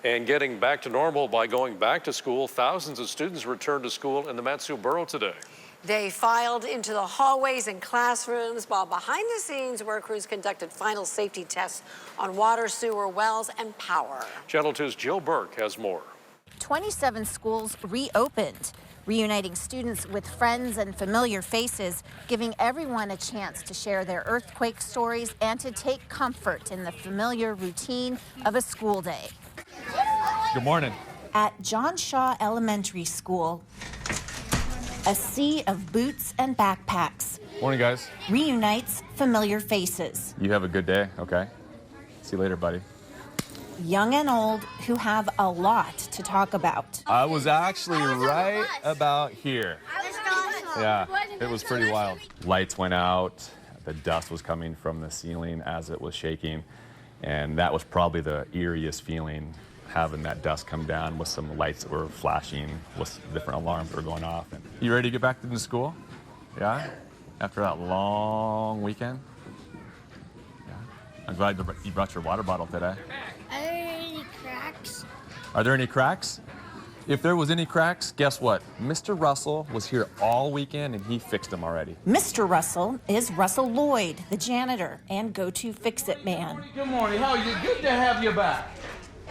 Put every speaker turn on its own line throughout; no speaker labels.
And getting back to normal by going back to school, thousands of students returned to school in the Mat-Su borough today.
They filed into the hallways and classrooms while behind the scenes work crews conducted final safety tests on water, sewer, wells, and power. Channel 2's Jill Burke has more.
27 schools reopened, reuniting students with friends and familiar faces, giving everyone a chance to share their earthquake stories and to take comfort in the familiar routine of a school day.
Good morning.
At John Shaw Elementary School, a sea of boots and backpacks
Morning, guys.
reunites familiar faces.
You have a good day, okay? See you later, buddy.
Young and old who have a lot to talk about.
I was actually right about here. Yeah, it was pretty wild. Lights went out. The dust was coming from the ceiling as it was shaking. And that was probably the eeriest feeling, having that dust come down with some lights that were flashing, with different alarms that were going off. And you ready to get back into school? Yeah? After that long weekend? Yeah. I'm glad you brought your water bottle today.
Are there any cracks?
Are there any cracks? If there was any cracks, guess what? Mr. Russell was here all weekend and he fixed them already.
Mr. Russell is Russell Lloyd, the janitor and go-to fix-it man.
Good morning. How are you? Good to have you back.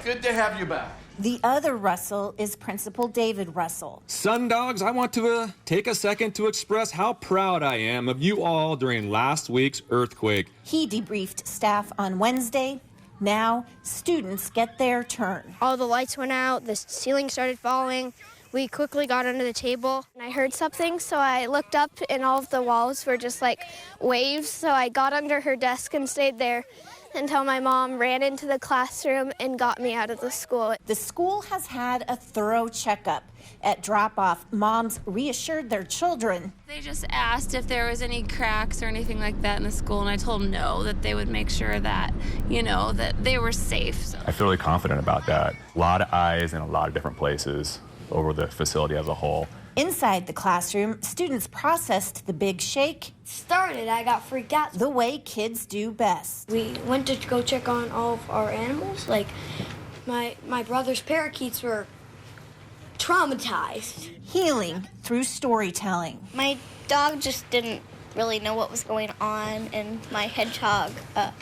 Good to have you back.
The other Russell is Principal David Russell.
Sun Dogs, I want to take a second to express how proud I am of you all during last week's earthquake.
He debriefed staff on Wednesday. Now, students get their turn.
All the lights went out, the ceiling started falling. We quickly got under the table, and I heard something, so I looked up, and all of the walls were just like waves. So I got under her desk and stayed there until my mom ran into the classroom and got me out of the school.
The school has had a thorough checkup. At drop-off, moms reassured their children.
They just asked if there was any cracks or anything like that in the school, and I told them no, that they would make sure that, that they were safe. So.
I feel really confident about that. A lot of eyes in a lot of different places over the facility as a whole.
Inside the classroom, students processed the big shake.
I got freaked out.
The way kids do best.
We went to go check on all of our animals. Like my brother's parakeets were traumatized.
Healing through storytelling.
My dog just didn't really know what was going on, and my hedgehog, a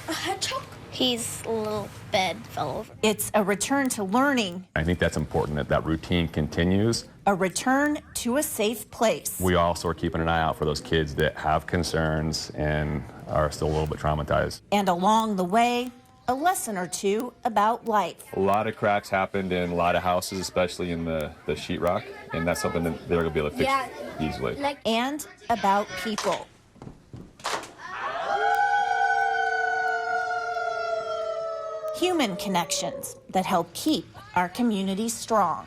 hedgehog? His little bed fell over.
It's a return to learning.
I think that's important that routine continues.
A return to a safe place.
We also are keeping an eye out for those kids that have concerns and are still a little bit traumatized.
And along the way, a lesson or two about life.
A lot of cracks happened in a lot of houses, especially in the sheetrock, and that's something that they're going to be able to fix easily.
And about people. Human connections that help keep our community strong.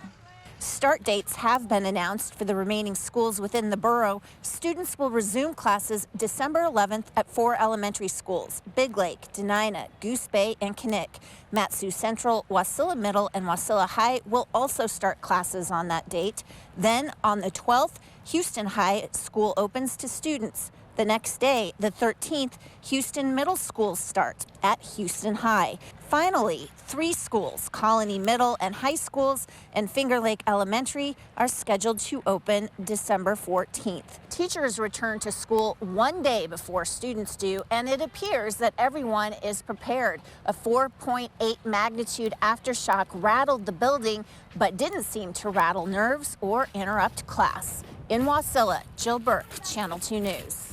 Start dates have been announced for the remaining schools within the borough. Students will resume classes December 11th at 4 elementary schools: Big Lake, Denina, Goose Bay, and Kinnick. Mat-Su Central, Wasilla Middle, and Wasilla High will also start classes on that date. Then on the 12th, Houston High School opens to students. The next day, the 13th, Houston Middle School start at Houston High. Finally, 3 schools, Colony Middle and High Schools and Finger Lake Elementary, are scheduled to open December 14th. Teachers return to school one day before students do, and it appears that everyone is prepared. A 4.8 magnitude aftershock rattled the building, but didn't seem to rattle nerves or interrupt class. In Wasilla, Jill Burke, Channel 2 News.